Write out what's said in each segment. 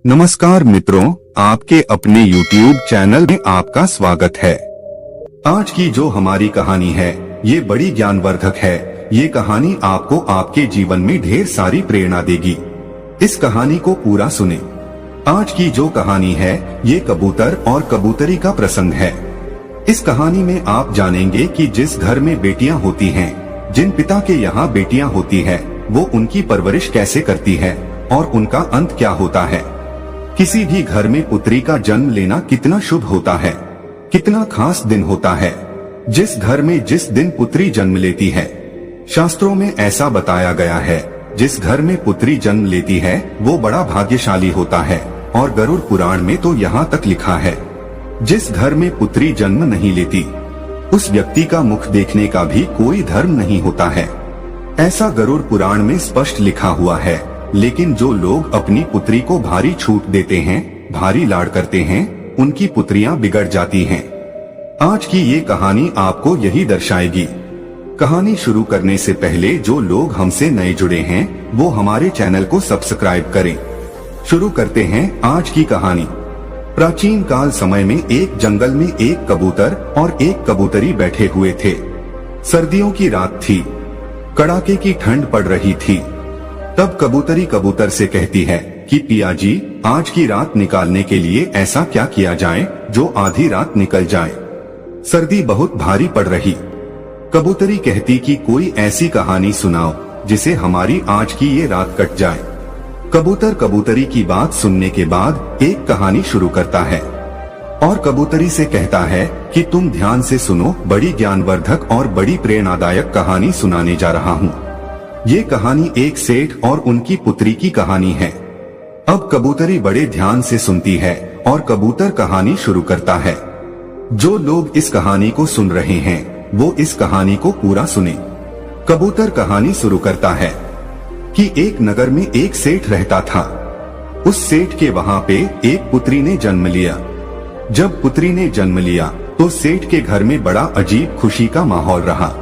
नमस्कार मित्रों, आपके अपने YouTube चैनल में आपका स्वागत है। आज की जो हमारी कहानी है ये बड़ी ज्ञानवर्धक है। ये कहानी आपको आपके जीवन में ढेर सारी प्रेरणा देगी। इस कहानी को पूरा सुने। आज की जो कहानी है ये कबूतर और कबूतरी का प्रसंग है। इस कहानी में आप जानेंगे कि जिस घर में बेटियां होती हैं, जिन पिता के यहाँ बेटियां होती है, वो उनकी परवरिश कैसे करती है और उनका अंत क्या होता है। किसी भी घर में पुत्री का जन्म लेना कितना शुभ होता है, कितना खास दिन होता है। जिस घर में जिस दिन पुत्री जन्म लेती है, शास्त्रों में ऐसा बताया गया है, जिस घर में पुत्री जन्म लेती है वो बड़ा भाग्यशाली होता है। और गरुड़ पुराण में तो यहाँ तक लिखा है, जिस घर में पुत्री जन्म नहीं लेती उस व्यक्ति का मुख देखने का भी कोई धर्म नहीं होता है। ऐसा गरुड़ पुराण में स्पष्ट लिखा हुआ है। लेकिन जो लोग अपनी पुत्री को भारी छूट देते हैं, भारी लाड़ करते हैं, उनकी पुत्रियां बिगड़ जाती हैं। आज की ये कहानी आपको यही दर्शाएगी। कहानी शुरू करने से पहले जो लोग हमसे नए जुड़े हैं वो हमारे चैनल को सब्सक्राइब करें। शुरू करते हैं आज की कहानी। प्राचीन काल समय में एक जंगल में एक कबूतर और एक कबूतरी बैठे हुए थे। सर्दियों की रात थी, कड़ाके की ठंड पड़ रही थी। तब कबूतरी कबूतर से कहती है कि पिया जी, आज की रात निकालने के लिए ऐसा क्या किया जाए जो आधी रात निकल जाए। सर्दी बहुत भारी पड़ रही। कबूतरी कहती कि कोई ऐसी कहानी सुनाओ जिसे हमारी आज की ये रात कट जाए। कबूतर कबूतरी की बात सुनने के बाद एक कहानी शुरू करता है और कबूतरी से कहता है कि तुम ध्यान से सुनो, बड़ी ज्ञानवर्धक और बड़ी प्रेरणादायक कहानी सुनाने जा रहा हूँ। ये कहानी एक सेठ और उनकी पुत्री की कहानी है। अब कबूतरी बड़े ध्यान से सुनती है और कबूतर कहानी शुरू करता है। जो लोग इस कहानी को सुन रहे हैं वो इस कहानी को पूरा सुने। कबूतर कहानी शुरू करता है कि एक नगर में एक सेठ रहता था। उस सेठ के वहाँ पे एक पुत्री ने जन्म लिया। जब पुत्री ने जन्म लिया तो सेठ के घर में बड़ा अजीब खुशी का माहौल रहा।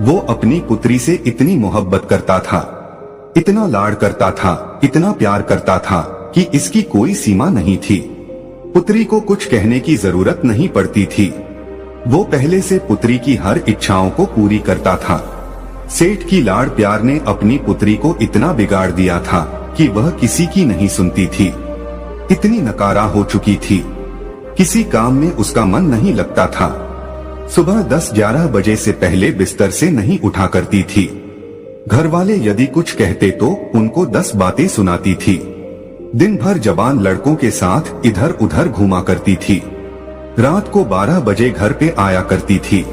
वो अपनी पुत्री से इतनी मोहब्बत करता था, इतना लाड़ करता था, इतना प्यार करता था कि इसकी कोई सीमा नहीं थी। पुत्री को कुछ कहने की जरूरत नहीं पड़ती थी। वो पहले से पुत्री की हर इच्छाओं को पूरी करता था। सेठ की लाड़ प्यार ने अपनी पुत्री को इतना बिगाड़ दिया था कि वह किसी की नहीं सुनती थी। इतनी नकारा हो चुकी थी, किसी काम में उसका मन नहीं लगता था। सुबह 10-11 बजे से पहले बिस्तर से नहीं उठा करती थी। घर वाले यदि कुछ कहते तो उनको 10 बातें सुनाती थी। दिन भर जवान लड़कों के साथ इधर उधर घूमा करती थी। रात को 12 बजे घर पे आया करती थी।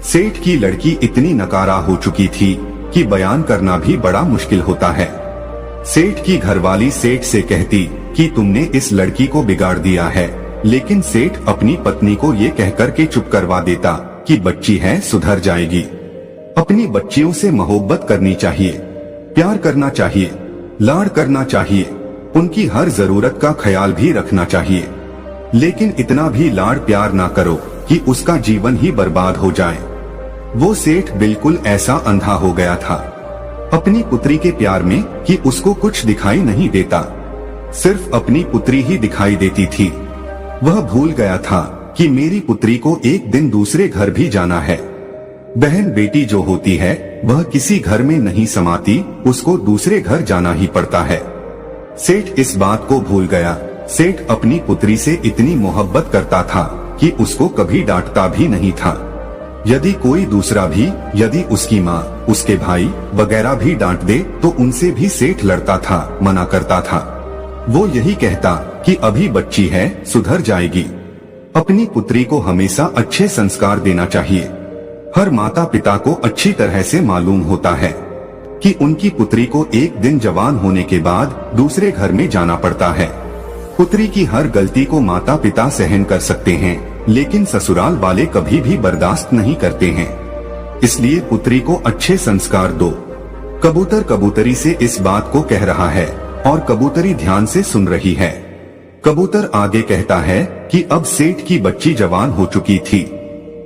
सेठ की लड़की इतनी नकारा हो चुकी थी कि बयान करना भी बड़ा मुश्किल होता है। सेठ की घरवाली सेठ से कहती कि तुमने इस लड़की को बिगाड़ दिया है, लेकिन सेठ अपनी पत्नी को ये कहकर के चुप करवा देता कि बच्ची है, सुधर जाएगी। अपनी बच्चियों से मोहब्बत करनी चाहिए, प्यार करना चाहिए, लाड़ करना चाहिए, उनकी हर जरूरत का ख्याल भी रखना चाहिए। लेकिन इतना भी लाड़ प्यार ना करो कि उसका जीवन ही बर्बाद हो जाए। वो सेठ बिल्कुल ऐसा अंधा हो गया था अपनी पुत्री के प्यार में कि उसको कुछ दिखाई नहीं देता, सिर्फ अपनी पुत्री ही दिखाई देती थी। वह भूल गया था कि मेरी पुत्री को एक दिन दूसरे घर भी जाना है। बहन बेटी जो होती है वह किसी घर में नहीं समाती, उसको दूसरे घर जाना ही पड़ता है। सेठ इस बात को भूल गया। सेठ अपनी पुत्री से इतनी मोहब्बत करता था कि उसको कभी डांटता भी नहीं था। यदि कोई दूसरा भी, यदि उसकी माँ, उसके भाई वगैरह भी डांट दे तो उनसे भी सेठ लड़ता था, मना करता था। वो यही कहता कि अभी बच्ची है, सुधर जाएगी। अपनी पुत्री को हमेशा अच्छे संस्कार देना चाहिए। हर माता पिता को अच्छी तरह से मालूम होता है कि उनकी पुत्री को एक दिन जवान होने के बाद दूसरे घर में जाना पड़ता है। पुत्री की हर गलती को माता पिता सहन कर सकते हैं, लेकिन ससुराल वाले कभी भी बर्दाश्त नहीं करते हैं। इसलिए पुत्री को अच्छे संस्कार दो। कबूतर कबूतरी से इस बात को कह रहा है और कबूतरी ध्यान से सुन रही है। कबूतर आगे कहता है कि अब सेठ की बच्ची जवान हो चुकी थी।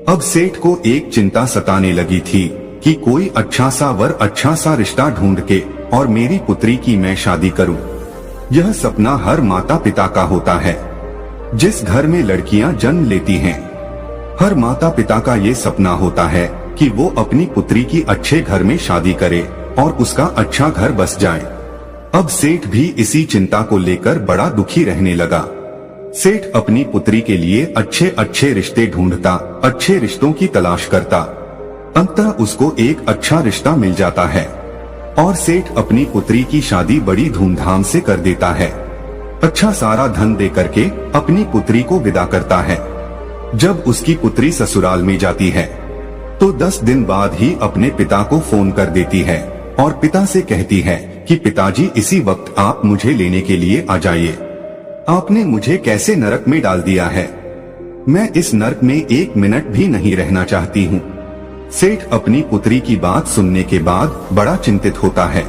अब सेठ को एक चिंता सताने लगी थी कि कोई अच्छा सा वर, अच्छा सा रिश्ता ढूंढ के और मेरी पुत्री की मैं शादी करूं। यह सपना हर माता पिता का होता है जिस घर में लड़कियां जन्म लेती हैं। हर माता पिता का ये सपना होता है कि वो अपनी पुत्री की अच्छे घर में शादी करे और उसका अच्छा घर बस जाए। अब सेठ भी इसी चिंता को लेकर बड़ा दुखी रहने लगा। सेठ अपनी पुत्री के लिए अच्छे अच्छे रिश्ते ढूंढता, अच्छे रिश्तों की तलाश करता। अंततः उसको एक अच्छा रिश्ता मिल जाता है और सेठ अपनी पुत्री की शादी बड़ी धूमधाम से कर देता है। अच्छा सारा धन दे करके अपनी पुत्री को विदा करता है। जब उसकी पुत्री ससुराल में जाती है तो 10 दिन बाद ही अपने पिता को फोन कर देती है और पिता से कहती है कि पिताजी इसी वक्त आप मुझे लेने के लिए आ जाइए। आपने मुझे कैसे नरक में डाल दिया है, मैं इस नरक में 1 मिनट भी नहीं रहना चाहती हूँ। सेठ अपनी पुत्री की बात सुनने के बाद बड़ा चिंतित होता है,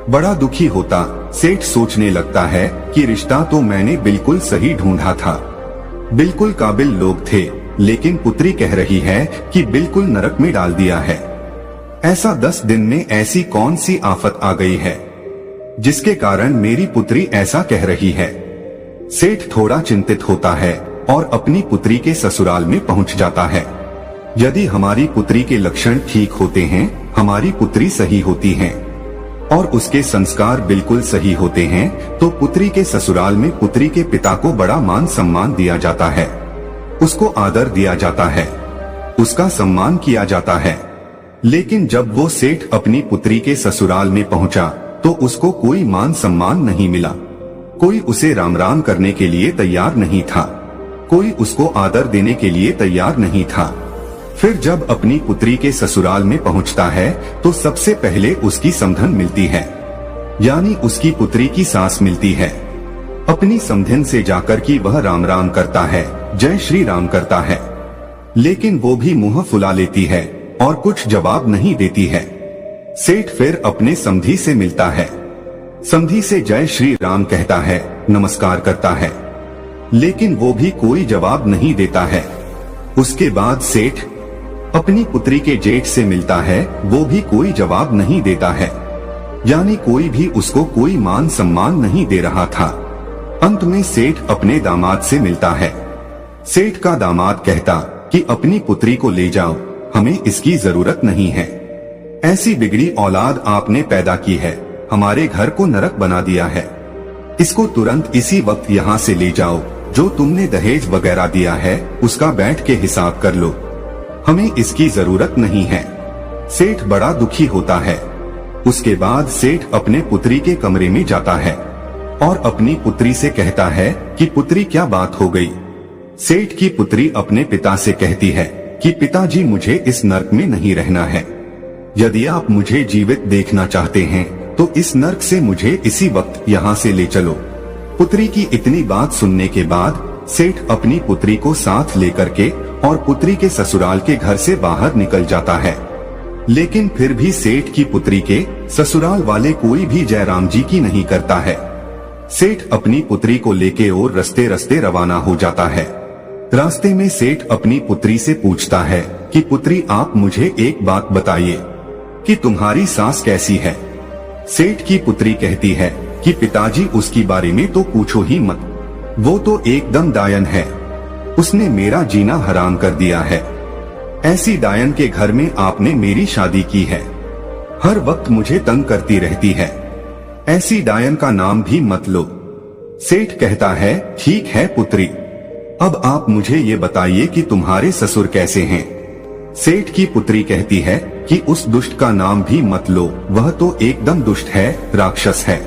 बड़ा दुखी होता। सेठ सोचने लगता है कि रिश्ता तो मैंने बिल्कुल सही ढूंढा था, बिल्कुल काबिल लोग थे, लेकिन पुत्री कह रही है कि बिल्कुल नरक में डाल दिया है। ऐसा 10 दिन में ऐसी कौन सी आफत आ गई है जिसके कारण मेरी पुत्री ऐसा कह रही है। सेठ थोड़ा चिंतित होता है और अपनी पुत्री के ससुराल में पहुंच जाता है। यदि हमारी पुत्री के लक्षण ठीक होते हैं, हमारी पुत्री सही होती है और उसके संस्कार बिल्कुल सही होते हैं, तो पुत्री के ससुराल में पुत्री के पिता को बड़ा मान सम्मान दिया जाता है, उसको आदर दिया जाता है, उसका सम्मान किया जाता है। लेकिन जब वो सेठ अपनी पुत्री के ससुराल में पहुंचा तो उसको कोई मान सम्मान नहीं मिला। कोई उसे राम राम करने के लिए तैयार नहीं था, कोई उसको आदर देने के लिए तैयार नहीं था। फिर जब अपनी पुत्री के ससुराल में पहुंचता है तो सबसे पहले उसकी समधन मिलती है, यानी उसकी पुत्री की सास मिलती है। अपनी समधन से जाकर की वह राम राम करता है, जय श्री राम करता है, लेकिन वो भी मुंह फुला लेती है और कुछ जवाब नहीं देती है। सेठ फिर अपने समधी से मिलता है, समधी से जय श्री राम कहता है, नमस्कार करता है, लेकिन वो भी कोई जवाब नहीं देता है। उसके बाद सेठ अपनी पुत्री के जेठ से मिलता है, वो भी कोई जवाब नहीं देता है, यानी कोई भी उसको कोई मान सम्मान नहीं दे रहा था। अंत में सेठ अपने दामाद से मिलता है। सेठ का दामाद कहता कि अपनी पुत्री को ले जाओ, हमें इसकी जरूरत नहीं है। ऐसी बिगड़ी औलाद आपने पैदा की है, हमारे घर को नरक बना दिया है। इसको तुरंत इसी वक्त यहाँ से ले जाओ, जो तुमने दहेज वगैरह दिया है उसका बैठ के हिसाब कर लो, हमें इसकी जरूरत नहीं है। सेठ बड़ा दुखी होता है। उसके बाद सेठ अपने पुत्री के कमरे में जाता है और अपनी पुत्री से कहता है कि पुत्री क्या बात हो गई। सेठ की पुत्री अपने पिता से कहती है कि पिताजी मुझे इस नर्क में नहीं रहना है, यदि आप मुझे जीवित देखना चाहते हैं तो इस नर्क से मुझे इसी वक्त यहाँ से ले चलो। पुत्री की इतनी बात सुनने के बाद सेठ अपनी पुत्री को साथ लेकर के और पुत्री के ससुराल के घर से बाहर निकल जाता है, लेकिन फिर भी सेठ की पुत्री के ससुराल वाले कोई भी जयराम जी की नहीं करता है। सेठ अपनी पुत्री को लेके और रस्ते रस्ते रवाना हो जाता है। रास्ते में सेठ अपनी पुत्री से पूछता है कि पुत्री आप मुझे एक बात बताइए कि तुम्हारी सास कैसी है। सेठ की पुत्री कहती है कि पिताजी उसकी बारे में तो पूछो ही मत, वो तो एकदम डायन है, उसने मेरा जीना हराम कर दिया है। ऐसी डायन के घर में आपने मेरी शादी की है, हर वक्त मुझे तंग करती रहती है, ऐसी डायन का नाम भी मत लो। सेठ कहता है ठीक है पुत्री, अब आप मुझे ये बताइए कि तुम्हारे ससुर कैसे हैं। सेठ की पुत्री कहती है कि उस दुष्ट का नाम भी मत लो, वह तो एकदम दुष्ट है, राक्षस है।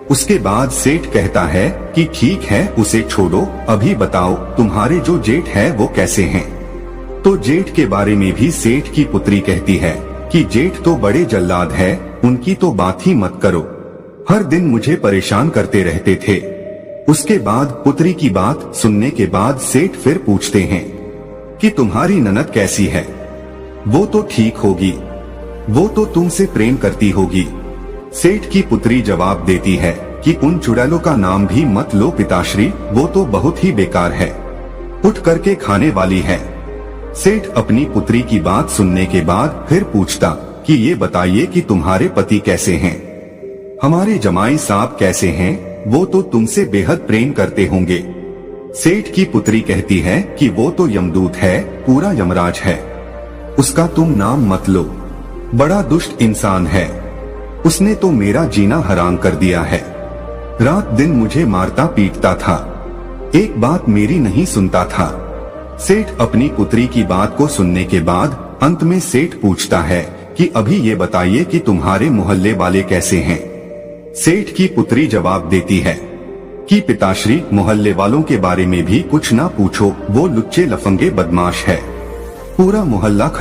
उसके बाद सेठ कहता है कि ठीक है उसे छोड़ो, अभी बताओ तुम्हारे जो जेठ है वो कैसे हैं। तो जेठ के बारे में भी सेठ की पुत्री कहती है कि जेठ तो बड़े जल्लाद है, उनकी तो बात ही मत करो, हर दिन मुझे परेशान करते रहते थे। उसके बाद पुत्री की बात सुनने के बाद सेठ फिर पूछते हैं कि तुम्हारी ननद कैसी है। वो तो ठीक होगी, वो तो तुमसे प्रेम करती होगी। सेठ की पुत्री जवाब देती है कि उन चुड़ैलों का नाम भी मत लो पिताश्री, वो तो बहुत ही बेकार है, उठ करके खाने वाली है। सेठ अपनी पुत्री की बात सुनने के बाद फिर पूछता कि ये बताइए कि तुम्हारे पति कैसे हैं, हमारे जमाई साहब कैसे हैं, वो तो तुमसे बेहद प्रेम करते होंगे। सेठ की पुत्री कहती है कि वो तो यमदूत है, पूरा यमराज है, उसका तुम नाम मत लो, बड़ा दुष्ट इंसान है, उसने तो मेरा जीना हराम कर दिया है, रात दिन मुझे मारता पीटता था, एक बात मेरी नहीं सुनता था। सेठ अपनी पुत्री की बात को सुनने के बाद अंत में सेठ पूछता है कि अभी ये बताइए कि तुम्हारे मोहल्ले वाले कैसे हैं। सेठ की पुत्री जवाब देती है कि पिताश्री, मोहल्ले वालों के बारे में भी कुछ ना पूछो, वो लुच्चे लफंगे बदमाश है, पूरा मोहल्ला खराब